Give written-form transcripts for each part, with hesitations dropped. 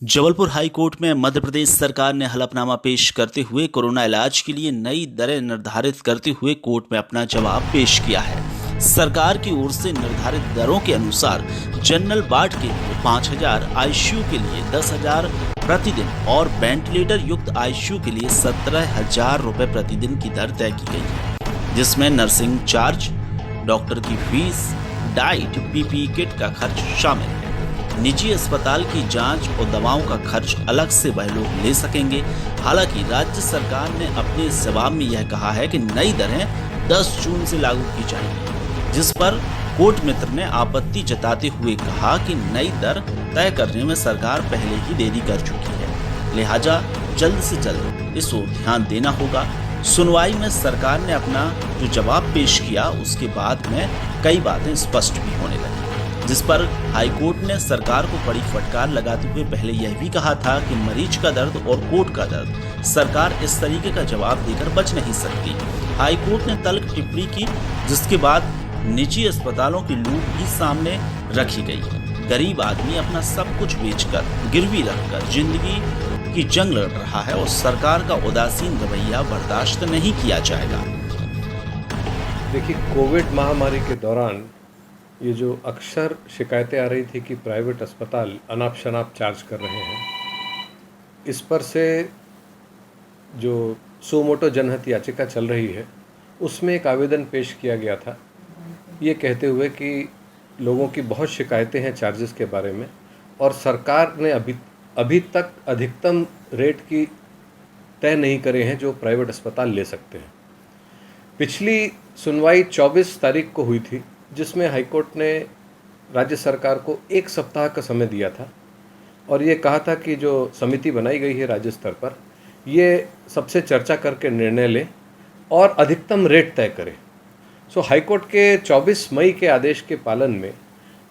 Jabalpur high court में मध्य प्रदेश सरकार ने हलफनामा पेश करते हुए कोरोना इलाज के लिए नई दरें निर्धारित करते हुए कोर्ट में अपना जवाब पेश किया है। सरकार की ओर से निर्धारित दरों के अनुसार जनरल वार्ड के लिए 5,000, आईसीयू के लिए 10,000 प्रतिदिन और वेंटिलेटर युक्त आईसीयू के लिए 17,000 रुपए प्रतिदिन की दर तय की गई है, जिसमें नर्सिंग चार्ज, डॉक्टर की फीस, डाइट, पीपीई किट का खर्च शामिल है। निजी अस्पताल की जांच और दवाओं का खर्च अलग से वह लोग ले सकेंगे। हालांकि राज्य सरकार ने अपने जवाब में यह कहा है कि नई दरें 10 जून से लागू की जाएंगी, जिस पर कोर्ट मित्र ने आपत्ति जताते हुए कहा कि नई दर तय करने में सरकार पहले ही देरी कर चुकी है, लिहाजा जल्द से जल्द इस ओर ध्यान देना होगा। सुनवाई में सरकार ने अपना जो जवाब पेश किया उसके बाद में कई बातें स्पष्ट भी होने लगी, जिस पर हाईकोर्ट ने सरकार को बड़ी फटकार लगाते हुए पहले यह भी कहा था कि मरीज का दर्द और कोर्ट का दर्द सरकार इस तरीके का जवाब देकर बच नहीं सकती। हाईकोर्ट ने तल्ख टिप्पणी की, जिसके बाद निजी अस्पतालों की लूट भी सामने रखी गई। गरीब आदमी अपना सब कुछ बेचकर, गिरवी रखकर जिंदगी की जंग लड़ रहा है और सरकार का उदासीन रवैया बर्दाश्त नहीं किया जाएगा। देखिए, कोविड महामारी के दौरान ये जो अक्सर शिकायतें आ रही थी कि प्राइवेट अस्पताल अनाप शनाप चार्ज कर रहे हैं, इस पर से जो सो मोटो जनहित याचिका चल रही है उसमें एक आवेदन पेश किया गया था, ये कहते हुए कि लोगों की बहुत शिकायतें हैं चार्जेस के बारे में और सरकार ने अभी तक अधिकतम रेट की तय नहीं करे हैं जो प्राइवेट अस्पताल ले सकते हैं। पिछली सुनवाई 24 तारीख को हुई थी, जिसमें हाईकोर्ट ने राज्य सरकार को 1 सप्ताह का समय दिया था और ये कहा था कि जो समिति बनाई गई है राज्य स्तर पर, ये सबसे चर्चा करके निर्णय ले और अधिकतम रेट तय करे। हाईकोर्ट के 24 मई के आदेश के पालन में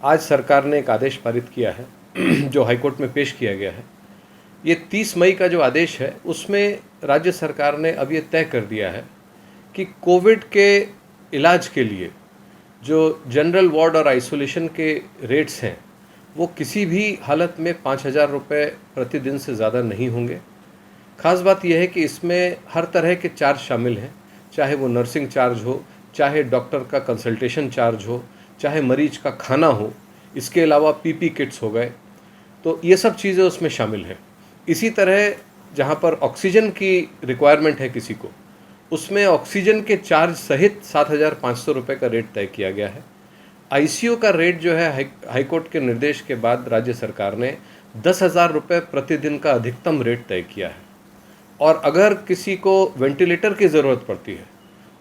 आज सरकार ने एक आदेश पारित किया है जो हाईकोर्ट में पेश किया गया है। ये 30 मई का जो आदेश है उसमें राज्य सरकार ने अब ये तय कर दिया है कि कोविड के इलाज के लिए जो जनरल वार्ड और आइसोलेशन के रेट्स हैं वो किसी भी हालत में 5,000 रुपये प्रतिदिन से ज़्यादा नहीं होंगे। ख़ास बात यह है कि इसमें हर तरह के चार्ज शामिल हैं, चाहे वो नर्सिंग चार्ज हो, चाहे डॉक्टर का कंसल्टेशन चार्ज हो, चाहे मरीज का खाना हो, इसके अलावा पीपी किट्स हो गए, तो ये सब चीज़ें उसमें शामिल हैं। इसी तरह जहाँ पर ऑक्सीजन की रिक्वायरमेंट है किसी को, उसमें ऑक्सीजन के चार्ज सहित 7,500 रुपये का रेट तय किया गया है। आईसीयू का रेट जो है हाईकोर्ट के निर्देश के बाद राज्य सरकार ने 10,000 रुपये प्रतिदिन का अधिकतम रेट तय किया है और अगर किसी को वेंटिलेटर की ज़रूरत पड़ती है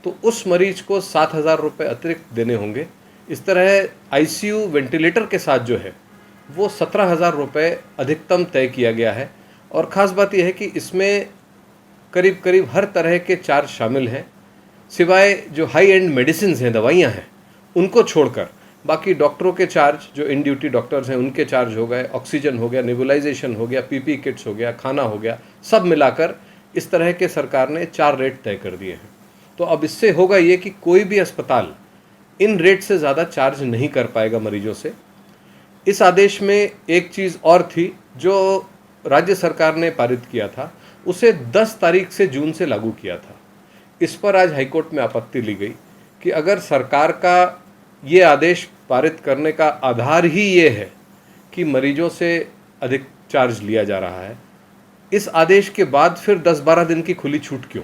तो उस मरीज को 7,000 रुपये अतिरिक्त देने होंगे। इस तरह आईसीयू वेंटिलेटर के साथ जो है वो 17,000 रुपये अधिकतम तय किया गया है और ख़ास बात यह है कि इसमें करीब करीब हर तरह के चार्ज शामिल हैं, सिवाय जो हाई एंड मेडिसिन हैं, दवाइयाँ हैं, उनको छोड़कर बाकी डॉक्टरों के चार्ज, जो इन ड्यूटी डॉक्टर्स हैं उनके चार्ज हो गए, ऑक्सीजन हो गया, नेबुलाइजेशन हो गया, पीपी किट्स हो गया, खाना हो गया, सब मिलाकर इस तरह के सरकार ने 4 रेट तय कर दिए हैं। तो अब इससे होगा ये कि कोई भी अस्पताल इन रेट से ज़्यादा चार्ज नहीं कर पाएगा मरीजों से। इस आदेश में एक चीज़ और थी जो राज्य सरकार ने पारित किया था, उसे 10 तारीख से जून से लागू किया था। इस पर आज हाईकोर्ट में आपत्ति ली गई कि अगर सरकार का ये आदेश पारित करने का आधार ही ये है कि मरीजों से अधिक चार्ज लिया जा रहा है, इस आदेश के बाद फिर 10-12 दिन की खुली छूट क्यों?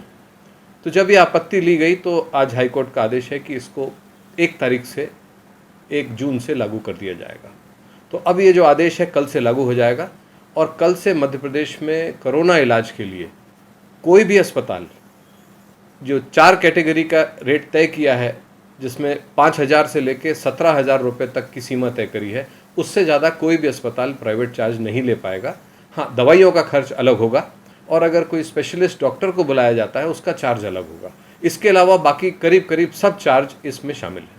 तो जब ये आपत्ति ली गई तो आज हाईकोर्ट का आदेश है कि इसको 1 तारीख से 1 जून से लागू कर दिया जाएगा। तो अब ये जो आदेश है कल से लागू हो जाएगा और कल से मध्य प्रदेश में कोरोना इलाज के लिए कोई भी अस्पताल जो 4 कैटेगरी का रेट तय किया है, जिसमें 5,000 से लेकर 17,000 रुपये तक की सीमा तय करी है, उससे ज़्यादा कोई भी अस्पताल प्राइवेट चार्ज नहीं ले पाएगा। हाँ, दवाइयों का खर्च अलग होगा और अगर कोई स्पेशलिस्ट डॉक्टर को बुलाया जाता है उसका चार्ज अलग होगा। इसके अलावा बाकी करीब करीब सब चार्ज इसमें शामिल है।